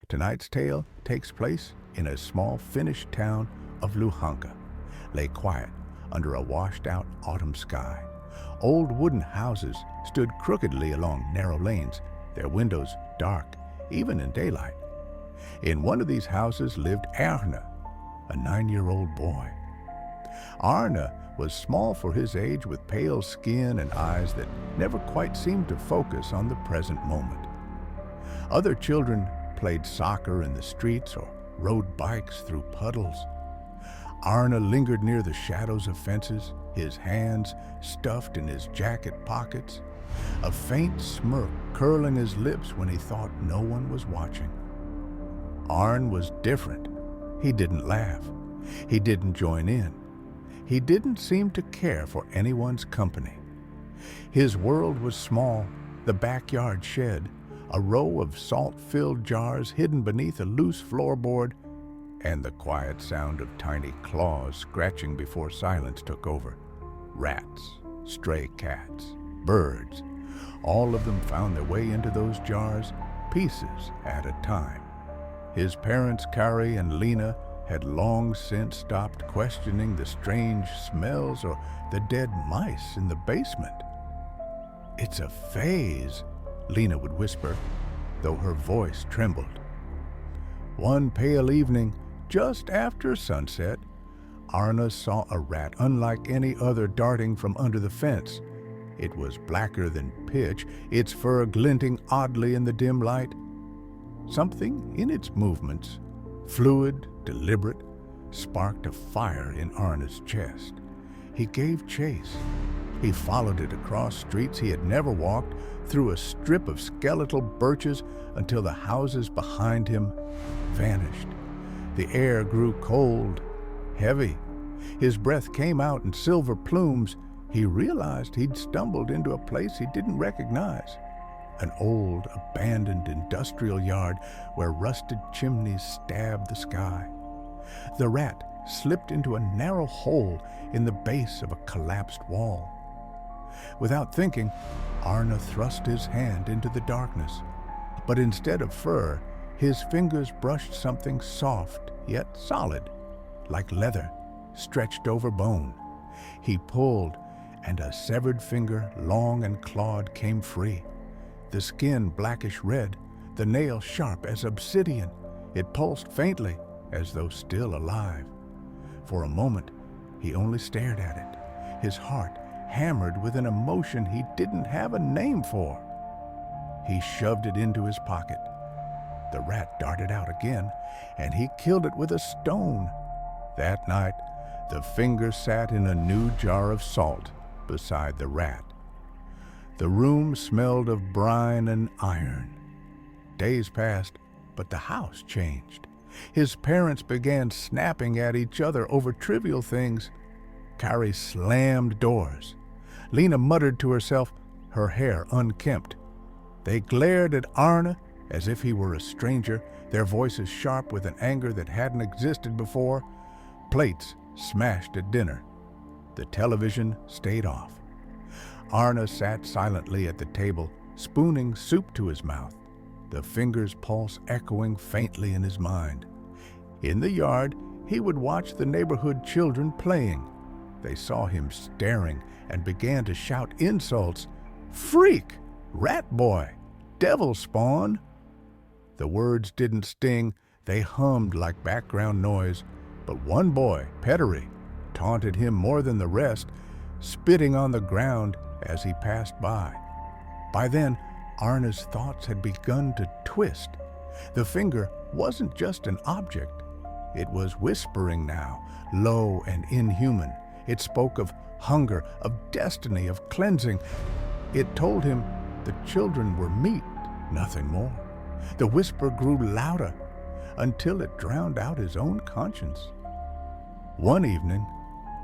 Tonight's tale takes place in a small Finnish town of Luhanka. Lay quiet under a washed-out autumn sky. Old wooden houses stood crookedly along narrow lanes, their windows dark, even in daylight. In one of these houses lived Arna, a 9-year-old boy. Arna was small for his age, with pale skin and eyes that never quite seemed to focus on the present moment. Other children played soccer in the streets or rode bikes through puddles. Arna lingered near the shadows of fences, his hands stuffed in his jacket pockets, a faint smirk curling his lips when he thought no one was watching. Arn was different. He didn't laugh. He didn't join in. He didn't seem to care for anyone's company. His world was small: the backyard shed, a row of salt-filled jars hidden beneath a loose floorboard, and the quiet sound of tiny claws scratching before silence took over. Rats, stray cats, birds, all of them found their way into those jars, pieces at a time. His parents, Kari and Lena, had long since stopped questioning the strange smells or the dead mice in the basement. "It's a phase," Lena would whisper, though her voice trembled. One pale evening, just after sunset, Arna saw a rat unlike any other darting from under the fence. It was blacker than pitch, its fur glinting oddly in the dim light. Something in its movements, fluid, deliberate, sparked a fire in Arna's chest. He gave chase. He followed it across streets he had never walked, through a strip of skeletal birches, until the houses behind him vanished. The air grew cold, heavy. His breath came out in silver plumes. He realized he'd stumbled into a place he didn't recognize. An old, abandoned industrial yard where rusted chimneys stabbed the sky. The rat slipped into a narrow hole in the base of a collapsed wall. Without thinking, Arna thrust his hand into the darkness. But instead of fur, his fingers brushed something soft yet solid, like leather, stretched over bone. He pulled, and a severed finger, long and clawed, came free. The skin blackish red, the nail sharp as obsidian. It pulsed faintly, as though still alive. For a moment, he only stared at it, his heart hammered with an emotion he didn't have a name for. He shoved it into his pocket. The rat darted out again, and he killed it with a stone. That night, the finger sat in a new jar of salt beside the rat. The room smelled of brine and iron. Days passed, but the house changed. His parents began snapping at each other over trivial things. Kari slammed doors. Lena muttered to herself, her hair unkempt. They glared at Arna as if he were a stranger, their voices sharp with an anger that hadn't existed before. Plates smashed at dinner. The television stayed off. Arna sat silently at the table, spooning soup to his mouth, the finger's pulse echoing faintly in his mind. In the yard, he would watch the neighborhood children playing. They saw him staring and began to shout insults. "Freak! Rat boy! Devil spawn!" The words didn't sting, they hummed like background noise. But one boy, Petteri, taunted him more than the rest, spitting on the ground as he passed by. By then, Arna's thoughts had begun to twist. The finger wasn't just an object. It was whispering now, low and inhuman. It spoke of hunger, of destiny, of cleansing. It told him the children were meat, nothing more. The whisper grew louder until it drowned out his own conscience. One evening,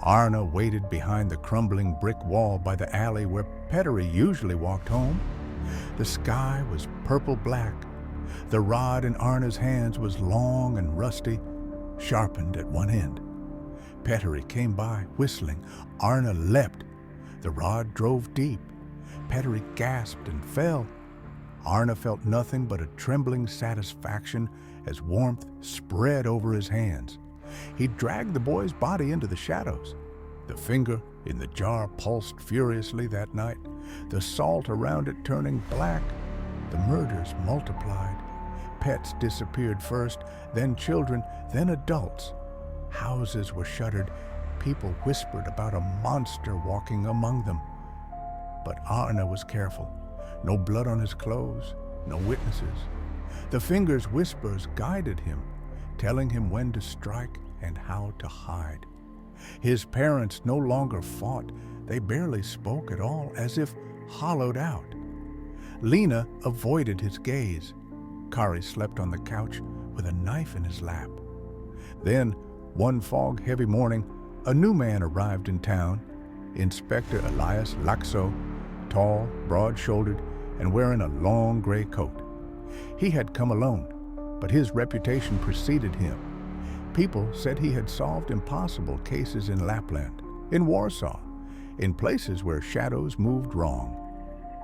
Arna waited behind the crumbling brick wall by the alley where Petteri usually walked home. The sky was purple-black. The rod in Arna's hands was long and rusty, sharpened at one end. Petteri came by, whistling. Arna leapt. The rod drove deep. Petteri gasped and fell. Arna felt nothing but a trembling satisfaction as warmth spread over his hands. He dragged the boy's body into the shadows. The finger in the jar pulsed furiously that night, the salt around it turning black. The murders multiplied. Pets disappeared first, then children, then adults. Houses were shuttered. People whispered about a monster walking among them. But Arna was careful. No blood on his clothes, no witnesses. The finger's whispers guided him, telling him when to strike and how to hide. His parents no longer fought. They barely spoke at all, as if hollowed out. Lena avoided his gaze. Kari slept on the couch with a knife in his lap. Then, one fog-heavy morning, a new man arrived in town, Inspector Elias Laxo, tall, broad-shouldered, and wearing a long gray coat. He had come alone, but his reputation preceded him. People said he had solved impossible cases in Lapland, in Warsaw, in places where shadows moved wrong.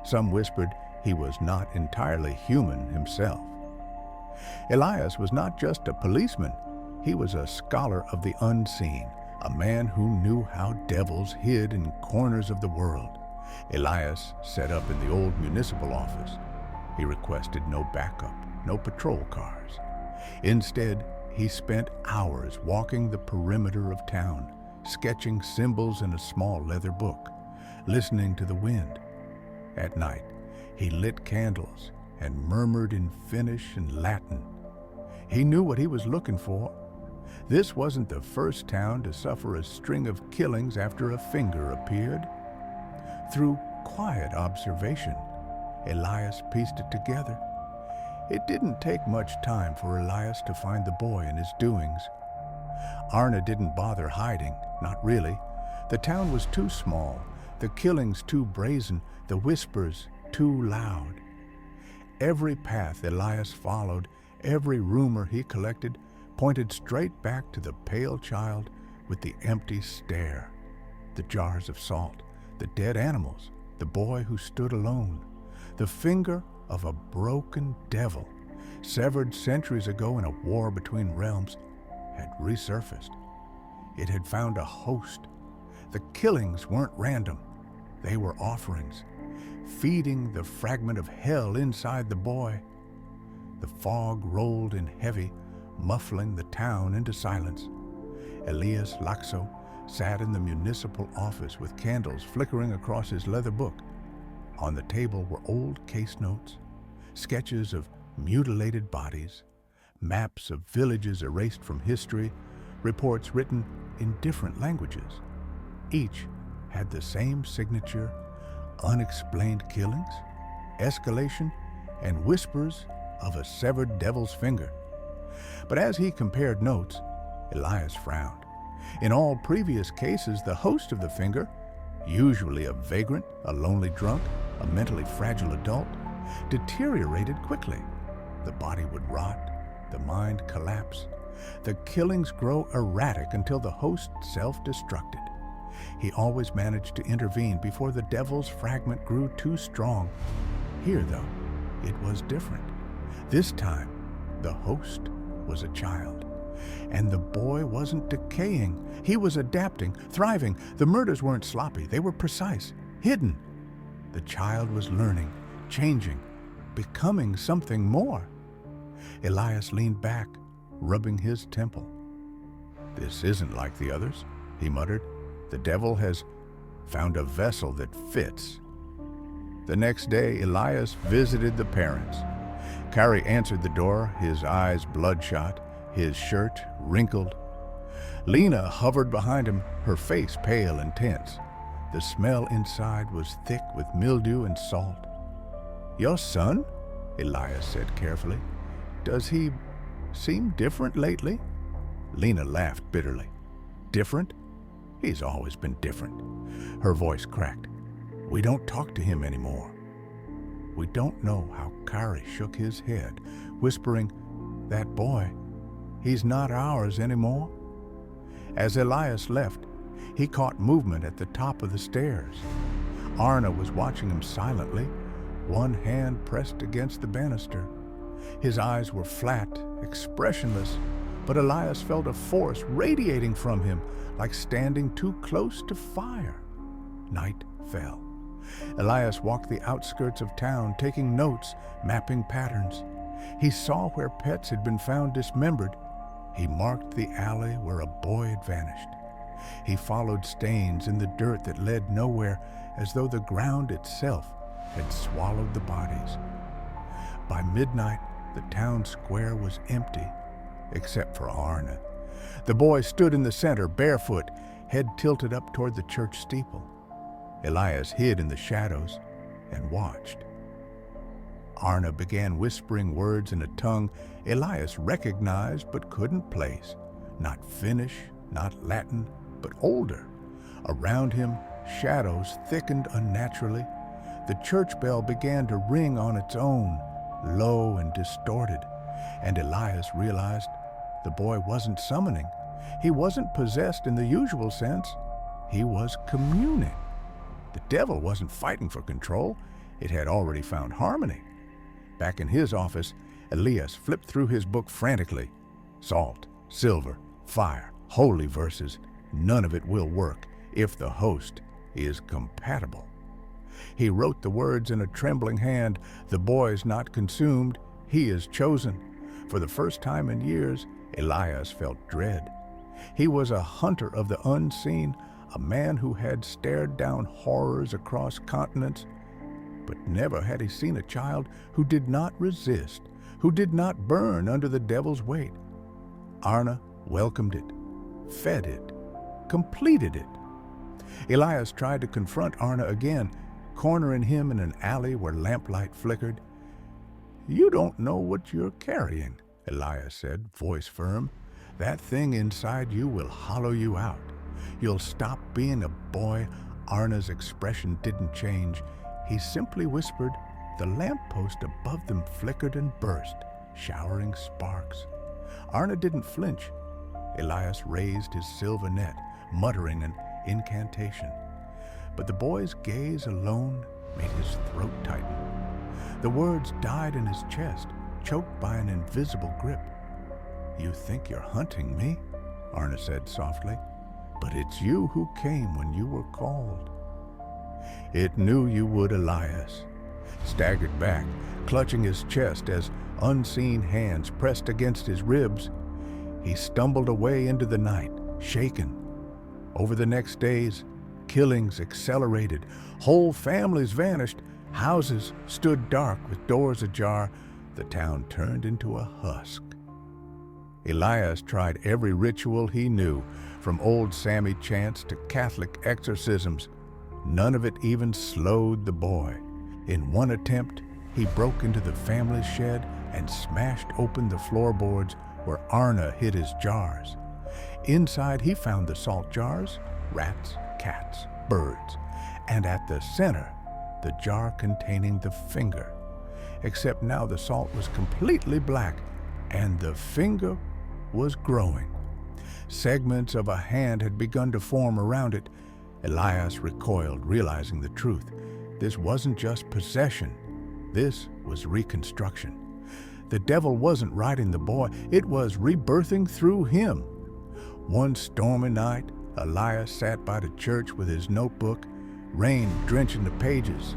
Some whispered he was not entirely human himself. Elias was not just a policeman, he was a scholar of the unseen, a man who knew how devils hid in corners of the world. Elias set up in the old municipal office. He requested no backup, no patrol cars. Instead, he spent hours walking the perimeter of town, sketching symbols in a small leather book, listening to the wind. At night, he lit candles and murmured in Finnish and Latin. He knew what he was looking for. This wasn't the first town to suffer a string of killings after a finger appeared. Through quiet observation, Elias pieced it together. It didn't take much time for Elias to find the boy and his doings. Arna didn't bother hiding, not really. The town was too small, the killings too brazen, the whispers too loud. Every path Elias followed, every rumor he collected, pointed straight back to the pale child with the empty stare, the jars of salt, the dead animals, the boy who stood alone, the finger of a broken devil, severed centuries ago in a war between realms, had resurfaced. It had found a host. The killings weren't random. They were offerings, feeding the fragment of hell inside the boy. The fog rolled in heavy, muffling the town into silence. Elias Laxo sat in the municipal office with candles flickering across his leather book. On the table were old case notes, sketches of mutilated bodies, maps of villages erased from history, reports written in different languages. Each had the same signature: unexplained killings, escalation, and whispers of a severed devil's finger. But as he compared notes, Elias frowned. In all previous cases, the host of the finger, usually a vagrant, a lonely drunk, a mentally fragile adult, deteriorated quickly. The body would rot, the mind collapse. The killings grow erratic until the host self-destructed. He always managed to intervene before the devil's fragment grew too strong. Here, though, it was different. This time, the host was a child. And the boy wasn't decaying. He was adapting, thriving. The murders weren't sloppy. They were precise, hidden. The child was learning, changing, becoming something more. Elias leaned back, rubbing his temple. "This isn't like the others," he muttered. "The devil has found a vessel that fits." The next day, Elias visited the parents. Kari answered the door, his eyes bloodshot, his shirt wrinkled. Lena hovered behind him, her face pale and tense. The smell inside was thick with mildew and salt. "Your son?" Elias said carefully. "Does he seem different lately?" Lena laughed bitterly. "Different? He's always been different." Her voice cracked. "We don't talk to him anymore." We don't know how Kari shook his head, whispering, "That boy, he's not ours anymore." As Elias left, he caught movement at the top of the stairs. Arna was watching him silently, one hand pressed against the banister. His eyes were flat expressionless, but Elias felt a force radiating from him, like standing too close to fire. Night fell. Elias walked the outskirts of town, taking notes, mapping patterns. He saw where pets had been found dismembered. He marked the alley where a boy had vanished. He followed stains in the dirt that led nowhere, as though the ground itself had swallowed the bodies. By midnight, the town square was empty, except for Arna. The boy stood in the center, barefoot, head tilted up toward the church steeple. Elias hid in the shadows and watched. Arna began whispering words in a tongue Elias recognized but couldn't place. Not Finnish, not Latin, but older. Around him, shadows thickened unnaturally. The church bell began to ring on its own, low and distorted, and Elias realized the boy wasn't summoning. He wasn't possessed in the usual sense. He was communing. The devil wasn't fighting for control. It had already found harmony. Back in his office, Elias flipped through his book frantically. Salt, silver, fire, holy verses. None of it will work if the host is compatible. He wrote the words in a trembling hand. The boy's not consumed. He is chosen. For the first time in years, Elias felt dread. He was a hunter of the unseen, a man who had stared down horrors across continents, but never had he seen a child who did not resist, who did not burn under the devil's weight. Arna welcomed it, fed it, completed it. Elias tried to confront Arna again, cornering him in an alley where lamplight flickered. "You don't know what you're carrying," Elias said, voice firm. "That thing inside you will hollow you out. You'll stop being a boy." Arna's expression didn't change. He simply whispered. The lamppost above them flickered and burst, showering sparks. Arna didn't flinch. Elias raised his silver net, muttering an incantation. But the boy's gaze alone made his throat tighten. The words died in his chest, choked by an invisible grip. "You think you're hunting me?" Arna said softly. "But it's you who came when you were called." "It knew you would," Elias staggered back, clutching his chest as unseen hands pressed against his ribs. He stumbled away into the night, shaken. Over the next days, killings accelerated. Whole families vanished. Houses stood dark with doors ajar. The town turned into a husk. Elias tried every ritual he knew, from old Sami chants to Catholic exorcisms. None of it even slowed the boy. In one attempt, he broke into the family shed and smashed open the floorboards where Arna hid his jars. Inside, he found the salt jars, rats, cats, birds, and at the center, the jar containing the finger. Except now the salt was completely black, and the finger was growing. Segments of a hand had begun to form around it. Elias recoiled, realizing the truth. This wasn't just possession. This was reconstruction. The devil wasn't riding the boy. It was rebirthing through him. One stormy night, Elias sat by the church with his notebook, rain drenching the pages.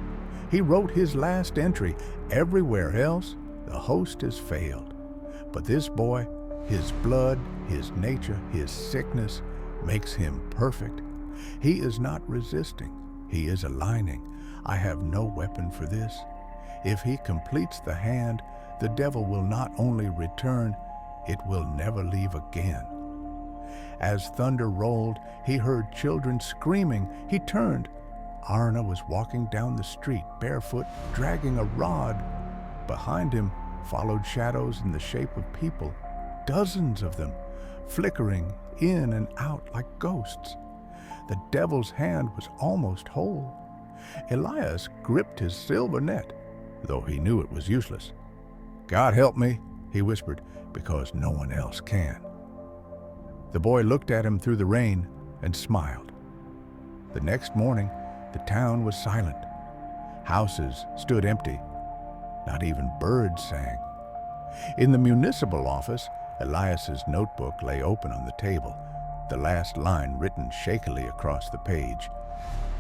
He wrote his last entry. Everywhere else, the host has failed. But this boy, his blood, his nature, his sickness, makes him perfect. He is not resisting. He is aligning. I have no weapon for this. If he completes the hand, the devil will not only return, it will never leave again. As thunder rolled, he heard children screaming. He turned. Arna was walking down the street, barefoot, dragging a rod. Behind him followed shadows in the shape of people, dozens of them, flickering in and out like ghosts. The devil's hand was almost whole. Elias gripped his silver net, though he knew it was useless. "God help me," he whispered, "because no one else can." The boy looked at him through the rain and smiled. The next morning, the town was silent. Houses stood empty. Not even birds sang. In the municipal office, Elias's notebook lay open on the table, the last line written shakily across the page.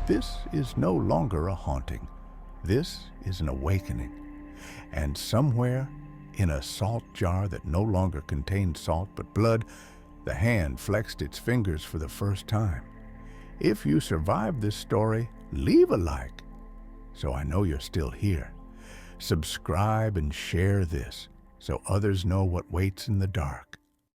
This is no longer a haunting. This is an awakening. And somewhere, in a salt jar that no longer contained salt but blood, the hand flexed its fingers for the first time. If you survived this story, leave a like, so I know you're still here. Subscribe and share this, so others know what waits in the dark.